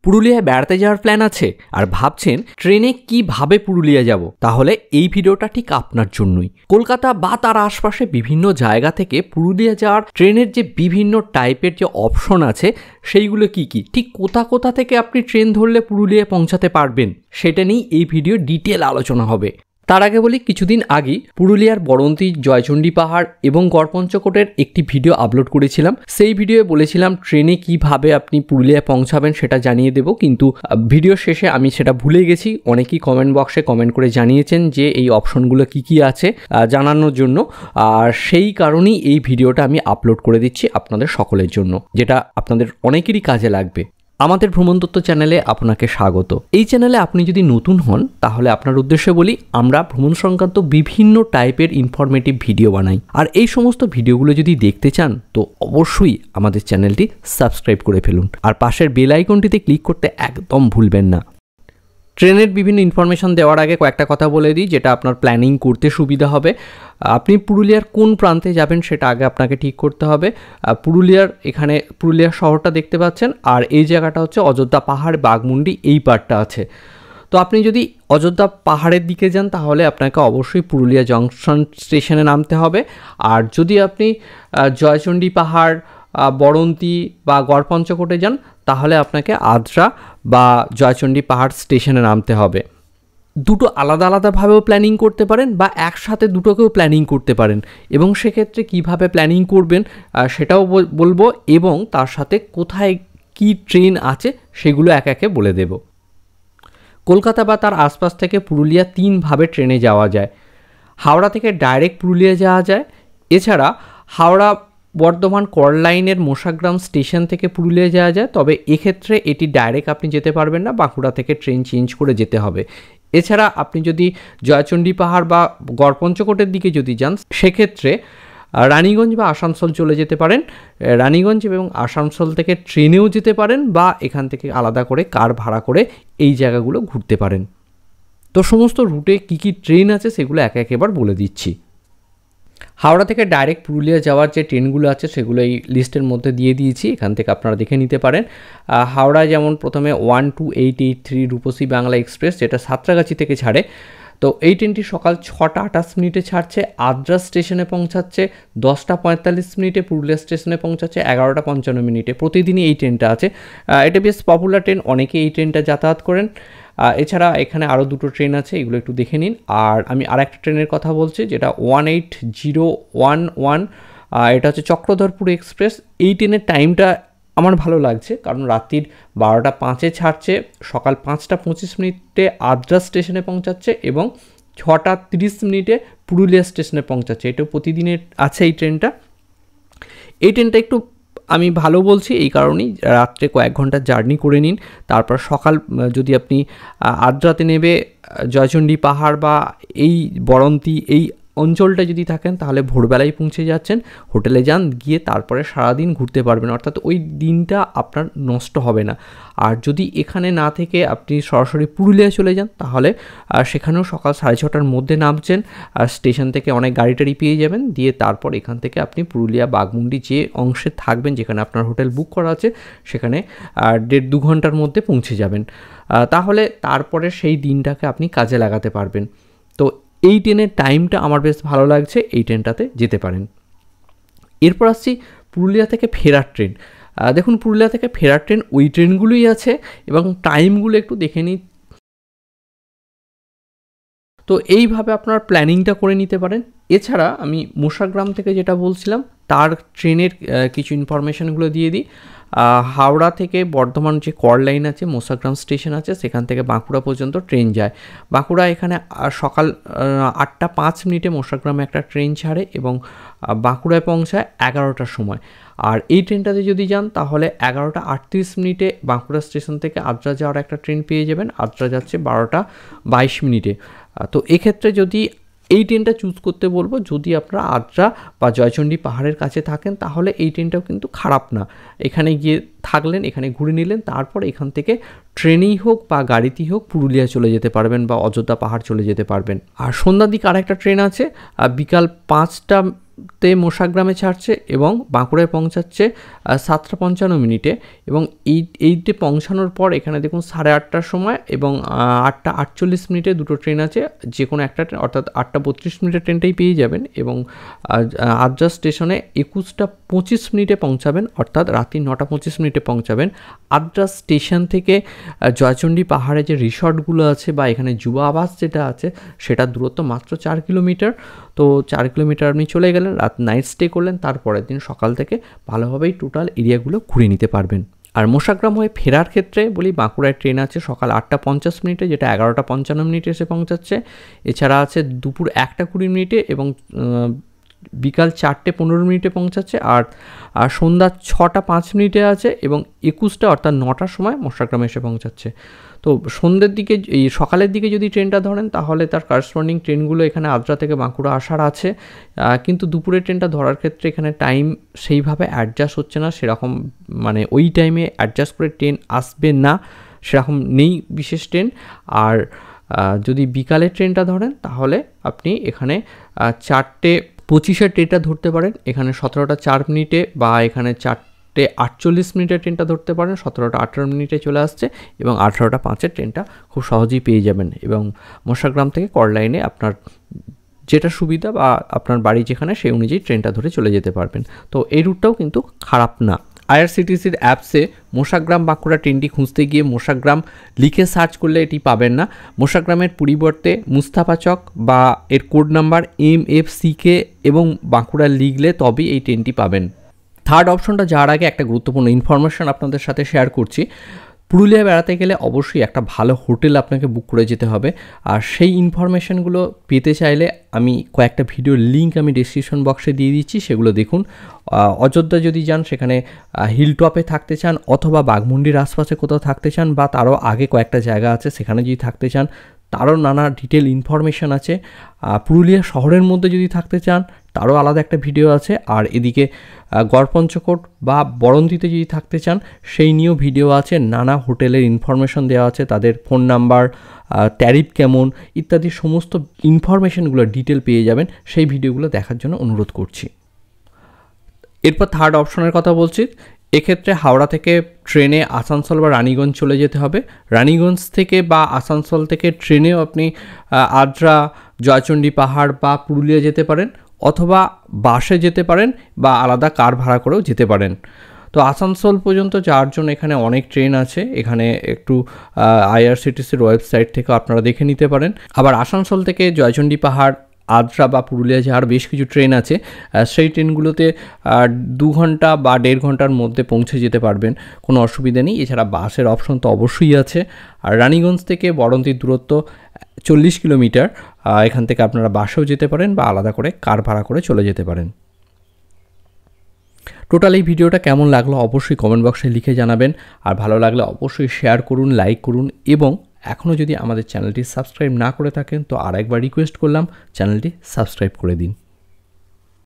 পুরুলিয়ায় বেড়াতে যাওয়ার প্ল্যান আছে আর ভাবছেন ট্রেনে কিভাবে পুরুলিয়া যাব, তাহলে এই ভিডিওটা ঠিক আপনার জন্যই। কলকাতা বা তার আশপাশে বিভিন্ন জায়গা থেকে পুরুলিয়া যাওয়ার ট্রেনের যে বিভিন্ন টাইপের যে অপশন আছে সেইগুলো কি কি, ঠিক কোথা কোথা থেকে আপনি ট্রেন ধরলে পুরুলিয়ায় পৌঁছাতে পারবেন সেটা নিয়ে এই ভিডিও ডিটেল আলোচনা হবে। তার আগে বলি, কিছুদিন আগেই পুরুলিয়ার বরন্তী, জয়চণ্ডী পাহাড় এবং গড়পঞ্চকোটের একটি ভিডিও আপলোড করেছিলাম। সেই ভিডিওয়ে বলেছিলাম ট্রেনে কিভাবে আপনি পুরুলিয়ায় পৌঁছাবেন সেটা জানিয়ে দেব, কিন্তু ভিডিও শেষে আমি সেটা ভুলে গেছি। অনেকেই কমেন্ট বক্সে কমেন্ট করে জানিয়েছেন যে এই অপশনগুলো কি কি আছে জানানোর জন্য, আর সেই কারণেই এই ভিডিওটা আমি আপলোড করে দিচ্ছি আপনাদের সকলের জন্য, যেটা আপনাদের অনেকেরই কাজে লাগবে। আমাদের ভ্রমণতত্ত্ব চ্যানেলে আপনাকে স্বাগত। এই চ্যানেলে আপনি যদি নতুন হন তাহলে আপনার উদ্দেশ্যে বলি, আমরা ভ্রমণ সংক্রান্ত বিভিন্ন টাইপের ইনফরমেটিভ ভিডিও বানাই, আর এই সমস্ত ভিডিওগুলো যদি দেখতে চান তো অবশ্যই আমাদের চ্যানেলটি সাবস্ক্রাইব করে ফেলুন, আর পাশের বেল আইকনটিতে ক্লিক করতে একদম ভুলবেন না। ট্রেনের বিভিন্ন ইনফরমেশন দেওয়ার আগে কয়েকটা কথা বলে দিই, যেটা আপনার প্ল্যানিং করতে সুবিধা হবে। আপনি পুরুলিয়ার কোন প্রান্তে যাবেন সেটা আগে আপনাকে ঠিক করতে হবে। পুরুলিয়া শহরটা দেখতে পাচ্ছেন, আর এই জায়গাটা হচ্ছে অযোধ্যা পাহাড়, বাঘমুন্ডি এই পার্টটা আছে। তো আপনি যদি অযোধ্যা পাহাড়ের দিকে যান তাহলে আপনাকে অবশ্যই পুরুলিয়া জংশন স্টেশনে নামতে হবে, আর যদি আপনি জয়চণ্ডী পাহাড়, বরন্তী বা গড়পঞ্চকোটে যান তাহলে আপনাকে আদ্রা বা জয়চণ্ডী পাহাড় স্টেশনে নামতে হবে। দুটো আলাদা আলাদাভাবেও প্ল্যানিং করতে পারেন বা একসাথে দুটোকেও প্ল্যানিং করতে পারেন, এবং সেক্ষেত্রে কিভাবে প্ল্যানিং করবেন সেটাও বলবো, এবং তার সাথে কোথায় কি ট্রেন আছে সেগুলো একে একে বলে দেব। কলকাতা বা তার আশপাশ থেকে পুরুলিয়া তিনভাবে ট্রেনে যাওয়া যায়। হাওড়া থেকে ডাইরেক্ট পুরুলিয়া যাওয়া যায়। এছাড়া হাওড়া বর্ধমান কল লাইনের মোশাগ্রাম স্টেশন থেকে পুরুলিয়া যাওয়া যায়, তবে এক্ষেত্রে এটি ডাইরেক্ট আপনি যেতে পারবেন না, বাঁকুড়া থেকে ট্রেন চেঞ্জ করে যেতে হবে। এছাড়া আপনি যদি জয়চণ্ডী পাহাড় বা গড়পঞ্চকোটের দিকে যদি যান সেক্ষেত্রে রানীগঞ্জ বা আসানসোল চলে যেতে পারেন। রানীগঞ্জ এবং আসানসোল থেকে ট্রেনেও যেতে পারেন, বা এখান থেকে আলাদা করে কার ভাড়া করে এই জায়গাগুলো ঘুরতে পারেন। তো সমস্ত রুটে কী কী ট্রেন আছে সেগুলো একে একেবার বলে দিচ্ছি। হাওড়া থেকে ডাইরেক্ট পুরুলিয়া যাওয়ার যে ট্রেনগুলো আছে সেগুলো এই লিস্টের মধ্যে দিয়ে দিয়েছি, এখান থেকে আপনারা দেখে নিতে পারেন। হাওড়ায় যেমন প্রথমে 12883 রূপসী বাংলা এক্সপ্রেস, যেটা সাঁতরাগাছি থেকে ছাড়ে। তো এই ট্রেনটি সকাল 6:28 ছাড়ছে, আদ্রা স্টেশনে পৌঁছাচ্ছে 10:45, পুরুলিয়া স্টেশনে পৌঁছাচ্ছে 11:55। প্রতিদিনই এই ট্রেনটা আছে। এটা বেশ পপুলার ট্রেন, অনেকে এই ট্রেনটা যাতায়াত করেন। এছাড়া এখানে আরও দুটো ট্রেন আছে, এগুলো একটু দেখে নিন। আর আমি আরেকটা ট্রেনের কথা বলছি, যেটা 18011, এটা হচ্ছে চক্রধরপুর এক্সপ্রেস। এই ট্রেনের টাইমটা আমার ভালো লাগছে, কারণ রাত্রির 12:05 ছাড়ছে, সকাল 5:25 আদ্রা স্টেশনে পৌঁছাচ্ছে এবং 6:30 পুরুলিয়া স্টেশনে পৌঁছাচ্ছে। এটা প্রতিদিনের আছে এই ট্রেনটা। এই ট্রেনটা একটু আমি ভালো বলছি এই কারণেই, রাত্রে কয়েক ঘন্টা জার্নি করে নিন, তারপর সকাল যদি আপনি আদ্রাতে নেবে জয়চণ্ডী পাহাড় বা এই বরন্তী এই অঞ্চলটা যদি থাকেন তাহলে ভোরবেলায় পৌঁছে যাচ্ছেন, হোটেলে যান, গিয়ে তারপরে সারাদিন ঘুরতে পারবেন, অর্থাৎ ওই দিনটা আপনার নষ্ট হবে না। আর যদি এখানে না থেকে আপনি সরাসরি পুরুলিয়া চলে যান তাহলে সেখানেও সকাল 6:30টার মধ্যে নামছেন, আর স্টেশন থেকে অনেক গাড়ি টাড়ি পেয়ে যাবেন, দিয়ে তারপর এখান থেকে আপনি পুরুলিয়া বাঘমুন্ডি যে অংশে থাকবেন, যেখানে আপনার হোটেল বুক করা আছে, সেখানে 1.5-2 ঘন্টার মধ্যে পৌঁছে যাবেন। তাহলে তারপরে সেই দিনটাকে আপনি কাজে লাগাতে পারবেন। তো এই ট্রেনের টাইমটা আমার বেশ ভালো লাগছে, এই ট্রেনটাতে যেতে পারেন। এরপর আসছি পুরুলিয়া থেকে ফেরার ট্রেন। দেখুন, পুরুলিয়া থেকে ফেরার ট্রেন ওই ট্রেনগুলোই আছে, এবং টাইমগুলো একটু দেখে নিই। তো এইভাবে আপনার প্ল্যানিংটা করে নিতে পারেন। এছাড়া আমি মোশাগ্রাম থেকে যেটা বলছিলাম তার ট্রেনের কিছু ইনফরমেশানগুলো দিয়ে দিই। হাওড়া থেকে বর্ধমান যে কল লাইন আছে, মোশাগ্রাম স্টেশন আছে, সেখান থেকে বাঁকুড়া পর্যন্ত ট্রেন যায়। বাঁকুড়া এখানে সকাল 8:05 মোশাগ্রামে একটা ট্রেন ছাড়ে এবং বাঁকুড়ায় পৌঁছায় 11টার সময়। আর এই ট্রেনটাতে যদি যান তাহলে 11:38 বাঁকুড়া স্টেশন থেকে আদ্রা যাওয়ার একটা ট্রেন পেয়ে যাবেন। আদ্রা যাচ্ছে 12:22। তো এক্ষেত্রে যদি এই ট্রেনটা চুজ করতে বলবো, যদি আপনারা আদ্রা বা জয়চণ্ডী পাহাড়ের কাছে থাকেন তাহলে এই ট্রেনটাও কিন্তু খারাপ না। এখানে গিয়ে থাকলেন, এখানে ঘুরে নিলেন, তারপর এখান থেকে ট্রেনেই হোক বা গাড়িতেই হোক পুরুলিয়া চলে যেতে পারবেন বা অযোধ্যা পাহাড় চলে যেতে পারবেন। আর সন্ধ্যার দিকে আরেকটা ট্রেন আছে, বিকাল 5টা তে মোশাগ্রামে ছাড়ছে এবং বাঁকুড়ায় পৌঁছাচ্ছে 7:55 এবং এইতে পৌঁছানোর পর এখানে দেখুন 8:30টার সময় এবং 8:48 দুটো ট্রেন আছে, যে কোনো একটা ট্রেন অর্থাৎ 8:32 ট্রেনটাই পেয়ে যাবেন এবং আদ্রা স্টেশনে 21:25 পৌঁছাবেন, অর্থাৎ রাত্রি 9:25 পৌঁছাবেন। আদ্রা স্টেশন থেকে জয়চণ্ডী পাহাড়ে যে রিসর্টগুলো আছে বা এখানে যুবা আবাস যেটা আছে সেটার দূরত্ব মাত্র 4 কিলোমিটার। তো 4 কিলোমিটার আপনি চলে গেলেন, রাত নাইট স্টে করলেন, তারপরের দিন সকাল থেকে ভালোভাবেই টোটাল এরিয়াগুলো ঘুরে নিতে পারবেন। আর মোশাগ্রাম হয়ে ফেরার ক্ষেত্রে বলি, বাঁকুড়ায় ট্রেন আছে সকাল 8:50 যেটা 11:55 এসে পৌঁছাচ্ছে। এছাড়া আছে দুপুর 1:20 এবং বিকাল 4:15 পৌঁছাচ্ছে। আর সন্ধ্যা 6:05 আছে এবং 21টা অর্থাৎ 9টার সময় মোশাগ্রামে এসে পৌঁছাচ্ছে। তো সন্ধ্যের দিকে এই সকালের দিকে যদি ট্রেনটা ধরেন তাহলে তার করসপন্ডিং ট্রেনগুলো এখানে আদ্রা থেকে বাঁকুড়া আসার আছে, কিন্তু দুপুরের ট্রেনটা ধরার ক্ষেত্রে এখানে টাইম সেইভাবে অ্যাডজাস্ট হচ্ছে না, সেরকম মানে ওই টাইমে অ্যাডজাস্ট করে ট্রেন আসবে না, সেরকম নেই বিশেষ ট্রেন। আর যদি বিকালের ট্রেনটা ধরেন তাহলে আপনি এখানে 4:25 ট্রেনটা ধরতে পারেন, এখানে 17:04 বা এখানে 4:48 ট্রেনটা ধরতে পারেন, 17:18 চলে আসছে এবং 18:05 ট্রেনটা খুব সহজেই পেয়ে যাবেন। এবং মোশাগ্রাম থেকে করলাইনে আপনার যেটা সুবিধা বা আপনার বাড়ি যেখানে সেই অনুযায়ী ট্রেনটা ধরে চলে যেতে পারবেন। তো এই রুটটাও কিন্তু খারাপ না। আইআরসিটিসির অ্যাপসে মোশাগ্রাম বাঁকুড়া ট্রেনটি খুঁজতে গিয়ে মোশাগ্রাম লিখে সার্চ করলে এটি পাবেন না, মোশাগ্রামের পরিবর্তে মুস্তাফা চক বা এর কোড নাম্বার MFCK এবং বাঁকুড়া লিখলে তবেই এই ট্রেনটি পাবেন। থার্ড অপশনটা যাওয়ার আগে একটা গুরুত্বপূর্ণ ইনফরমেশন আপনাদের সাথে শেয়ার করছি। পুরুলিয়া বেড়াতে গেলে অবশ্যই একটা ভালো হোটেল আপনাকে বুক করে যেতে হবে, আর সেই ইনফরমেশনগুলো পেতে চাইলে আমি কয়েকটা ভিডিওর লিঙ্ক আমি ডেসক্রিপশন বক্সে দিয়ে দিচ্ছি, সেগুলো দেখুন। অযোধ্যা যদি যান সেখানে হিলটপে থাকতে চান অথবা বাঘমুন্ডির আশপাশে কোথাও থাকতে চান বা তারও আগে কয়েকটা জায়গা আছে সেখানে যদি থাকতে চান তারও নানা ডিটেল ইনফরমেশান আছে। পুরুলিয়া শহরের মধ্যে যদি থাকতে চান তারও আলাদা একটা ভিডিও আছে, আর এদিকে গড়পঞ্চকোট বা বরন্দিতে যদি থাকতে চান সেই নিয়েও ভিডিও আছে, নানা হোটেলের ইনফরমেশন দেওয়া আছে, তাদের ফোন নাম্বার, ট্যারিফ কেমন ইত্যাদি সমস্ত ইনফরমেশনগুলো ডিটেল পেয়ে যাবেন, সেই ভিডিওগুলো দেখার জন্য অনুরোধ করছি। এরপর থার্ড অপশনের কথা বলছি। এক্ষেত্রে হাওড়া থেকে ট্রেনে আসানসোল বা রানীগঞ্জ চলে যেতে হবে, রানীগঞ্জ থেকে বা আসানসোল থেকে ট্রেনেও আপনি আদ্রা, জয়চণ্ডী পাহাড় বা পুরুলিয়া যেতে পারেন, অথবা বাসে যেতে পারেন বা আলাদা কার ভাড়া করেও যেতে পারেন। তো আসানসোল পর্যন্ত যাওয়ার জন্য এখানে অনেক ট্রেন আছে, এখানে একটু আইআরসিটিসির ওয়েবসাইট থেকে আপনারা দেখে নিতে পারেন। আবার আসানসোল থেকে জয়চণ্ডী পাহাড়, আদ্রা বা পুরুলিয়া যাওয়ার বেশ কিছু ট্রেন আছে, সেই ট্রেনগুলোতে 2 ঘন্টা বা 1.5 ঘন্টার মধ্যে পৌঁছে যেতে পারবেন, কোনো অসুবিধা নেই। এছাড়া বাসের অপশন তো অবশ্যই আছে। আর রানীগঞ্জ থেকে বরন্তির দূরত্ব 40 কিলোমিটার, এখান থেকে আপনারা বাসেও যেতে পারেন বা আলাদা করে কার ভাড়া করে চলে যেতে পারেন। টোটাল এই ভিডিওটা কেমন লাগলো অবশ্যই কমেন্ট বক্সে লিখে জানাবেন, আর ভালো লাগলে অবশ্যই শেয়ার করুন, লাইক করুন, এবং এখনও যদি আমাদের চ্যানেলটি সাবস্ক্রাইব না করে থাকেন তো আরেকবার রিকোয়েস্ট করলাম চ্যানেলটি সাবস্ক্রাইব করে দিন।